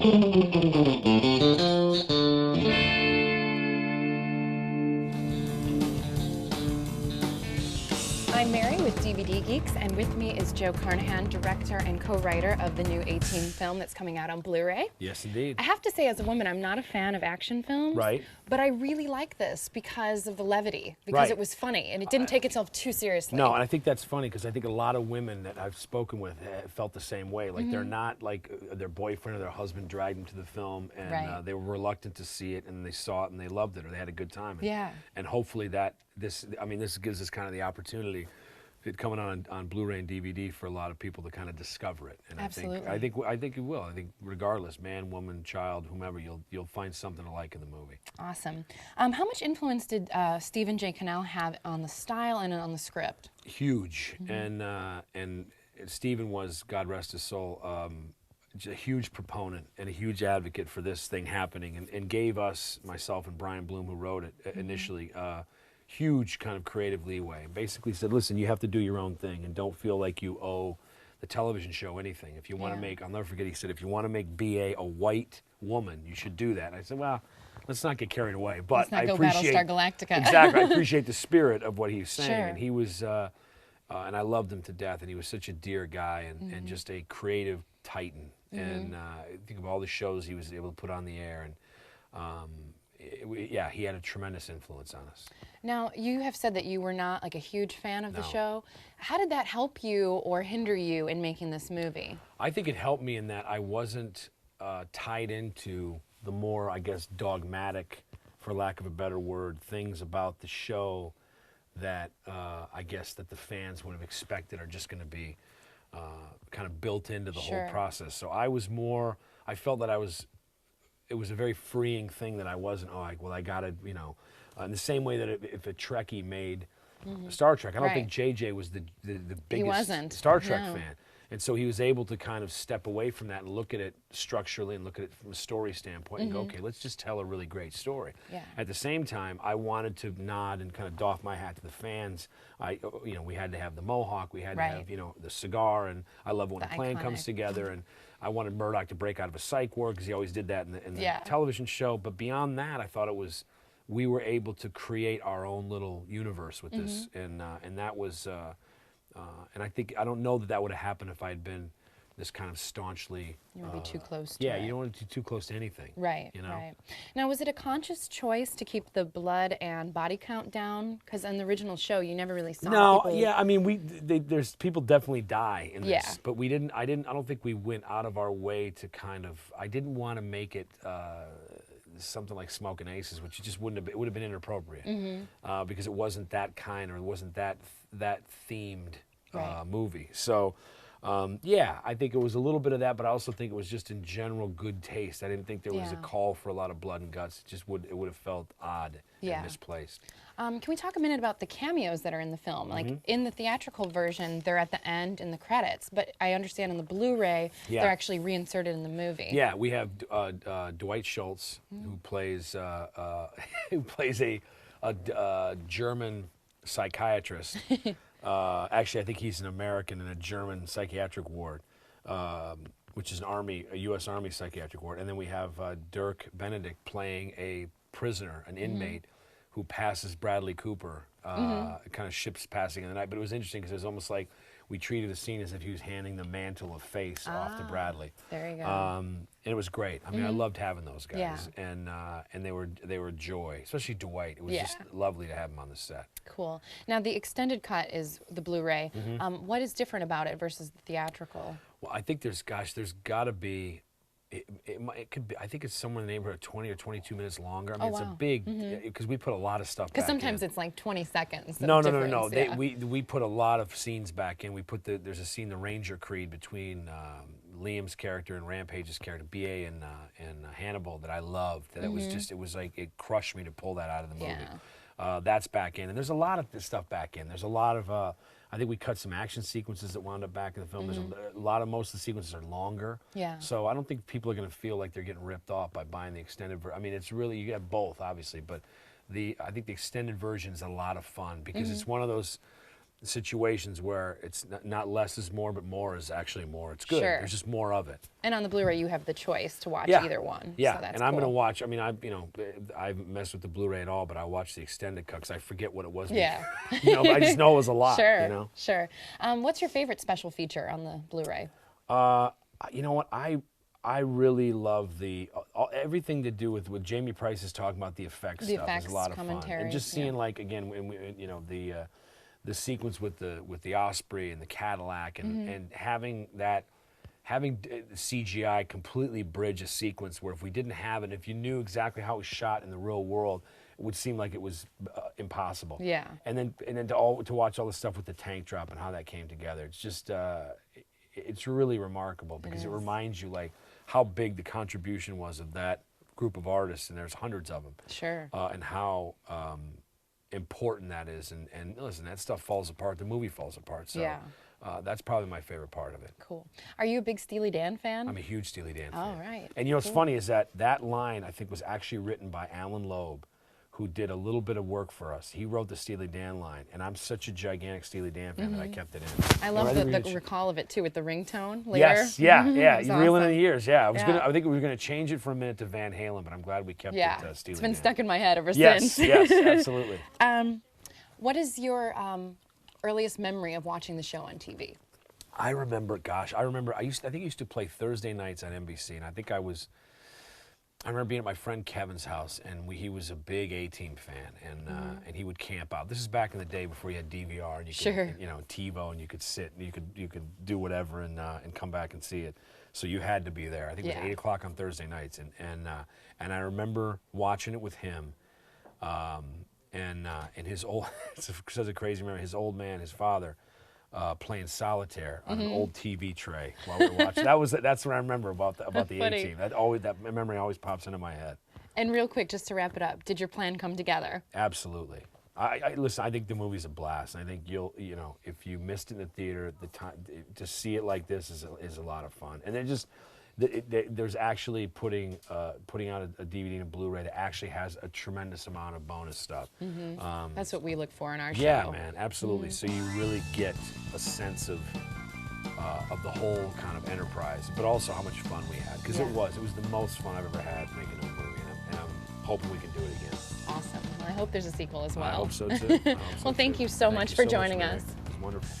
I'm Mary with DVD Geeks, and with me is Joe Carnahan, director and co-writer of the new 18 film that's coming out on Blu-ray. Yes, indeed. I have to say, as a woman, I'm not a fan of action films. Right. But I really like this because of the levity, because it was funny, and it didn't take itself too seriously. No, and I think that's funny, because I think a lot of women that I've spoken with felt the same way. Like, they're not like their boyfriend or their husband dragged them to the film, and they were reluctant to see it, and they saw it, and they loved it, or they had a good time. And, and hopefully this gives us kind of the opportunity, it coming on Blu-ray and DVD, for a lot of people to kind of discover it. And Absolutely. I think you will. I think regardless, man, woman, child, whomever, you'll find something to like in the movie. Awesome. How much influence did Stephen J. Cannell have on the style and on the script? Huge. And Stephen was, God rest his soul, a huge proponent and a huge advocate for this thing happening, and gave us, myself and Brian Bloom, who wrote it initially, huge kind of creative leeway. Basically said, listen, you have to do your own thing, and don't feel like you owe the television show anything. If you want to make, I'll never forget, he said, if you want to make B.A. a white woman, you should do that. And I said, well, let's not get carried away. But I appreciate Battlestar Galactica. Exactly. I appreciate the spirit of what he was saying. Sure. And he was, and I loved him to death. And he was such a dear guy, and just a creative titan. And think of all the shows he was able to put on the air. And yeah, he had a tremendous influence on us. Now, you have said that you were not like a huge fan of the show. How did that help you or hinder you in making this movie? I think it helped me in that I wasn't tied into the more, I guess, dogmatic, for lack of a better word, things about the show that I guess that the fans would have expected are just going to be kind of built into the whole process. So I was more, I felt that it was a very freeing thing, that I wasn't, well, I got to, in the same way that if a Trekkie made Star Trek, I don't think JJ was the biggest Star Trek fan. And so he was able to kind of step away from that and look at it structurally and look at it from a story standpoint and go, okay, let's just tell a really great story. At the same time, I wanted to nod and kind of doff my hat to the fans. We had to have the mohawk, we had to have, the cigar, and I love when a plan comes together, and I wanted Murdoch to break out of a psych ward, because he always did that in the television show. But beyond that, I thought we were able to create our own little universe with this, and that was, and I don't know that would have happened if I had been this kind of staunchly. You would be too close to it. Yeah, you don't want to be too close to anything. Right, right. Now, was it a conscious choice to keep the blood and body count down? Because in the original show, you never really saw people. Yeah, I mean, there's people definitely die in this, but I don't think we went out of our way to kind of, I didn't want to make it something like Smoking Aces, which it would have been inappropriate, because it wasn't that kind, or it wasn't that themed movie. So, yeah, I think it was a little bit of that, but I also think it was just in general good taste. I didn't think there was a call for a lot of blood and guts. It would have felt odd and misplaced. Can we talk a minute about the cameos that are in the film? Like, in the theatrical version, they're at the end in the credits, but I understand in the Blu-ray, they're actually reinserted in the movie. Yeah, we have Dwight Schultz, who plays a German psychiatrist. Actually, I think he's an American in a German psychiatric ward, which is a U.S. Army psychiatric ward. And then we have Dirk Benedict playing a prisoner, an inmate, who passes Bradley Cooper, kind of ships passing in the night. But it was interesting, because it was almost like we treated the scene as if he was handing the mantle of face off to Bradley. There you go. And it was great. I mean, I loved having those guys, and they were joy, especially Dwight. It was just lovely to have him on the set. Cool. Now, the extended cut is the Blu-ray. What is different about it versus the theatrical? Well, I think there's got to be. It could be. I think it's somewhere in the neighborhood of 20 or 22 minutes longer. I mean, it's a big, because we put a lot of stuff back in. Because sometimes it's like 20 seconds. No. We put a lot of scenes back in. There's a scene, the Ranger Creed, between Liam's character and Rampage's character, B.A. and Hannibal, that I loved. That it was like, it crushed me to pull that out of the movie. That's back in, and there's a lot of this stuff back in. There's a lot of. I think we cut some action sequences that wound up back in the film. There's most of the sequences are longer. So I don't think people are going to feel like they're getting ripped off by buying the extended version. I mean, it's really, you get both, obviously, but I think the extended version is a lot of fun, because it's one of those situations where it's not less is more, but more is actually more. It's good. Sure. There's just more of it. And on the Blu-ray, you have the choice to watch either one. Yeah, so that's and I'm cool. gonna watch. I mean, I haven't messed with the Blu-ray at all, but I watched the extended cut because I forget what it was. Yeah. But I just know it was a lot. Sure. You know. Sure. What's your favorite special feature on the Blu-ray? You know what? I really love everything to do with what Jamie Price is talking about. The effects stuff is a lot of fun, and just seeing like again, the sequence with the Osprey and the Cadillac, and having CGI completely bridge a sequence where if we didn't have it, if you knew exactly how it was shot in the real world, it would seem like it was impossible. Yeah. And then to watch all the stuff with the tank drop and how that came together, it's just it's really remarkable because it reminds you like how big the contribution was of that group of artists, and there's hundreds of them. Sure. And how important that is, and listen, that stuff falls apart. The movie falls apart. So that's probably my favorite part of it. Cool. Are you a big Steely Dan fan? I'm a huge Steely Dan fan. Oh, right. And you know what's funny is that line I think was actually written by Alan Loeb, who did a little bit of work for us. He wrote the Steely Dan line, and I'm such a gigantic Steely Dan fan that I kept it in. I love the recall of it too with the ringtone later. Yes, yeah. You reel in awesome. the years, yeah. I think we were gonna change it for a minute to Van Halen, but I'm glad we kept it Steely Dan. It's been stuck in my head ever since. Yes, absolutely. What is your earliest memory of watching the show on TV? I remember, I think I used to play Thursday nights on NBC, and I remember being at my friend Kevin's house, and he was a big A-Team fan, and he would camp out. This is back in the day before you had DVR, and you could, TiVo, and you could sit, and you could do whatever, and come back and see it. So you had to be there. I think it was 8 o'clock on Thursday nights, and I remember watching it with him, and his old, it's such a crazy memory. His old man, his father, playing solitaire on an old TV tray while we were watching. That's what I remember about the A-Team. That memory always pops into my head. And real quick, just to wrap it up, did your plan come together? Absolutely. Listen, I think the movie's a blast. I think if you missed it in the theater, the time to see it like this is a lot of fun. And there's actually putting out a DVD and a Blu-ray that actually has a tremendous amount of bonus stuff. That's what we look for in our show. Yeah, man, absolutely. So you really get a sense of the whole kind of enterprise, but also how much fun we had, because it was the most fun I've ever had making a movie, and I'm hoping we can do it again. Awesome. Well, I hope there's a sequel as well. I hope so too. Well, thank you so much for joining us. It was wonderful.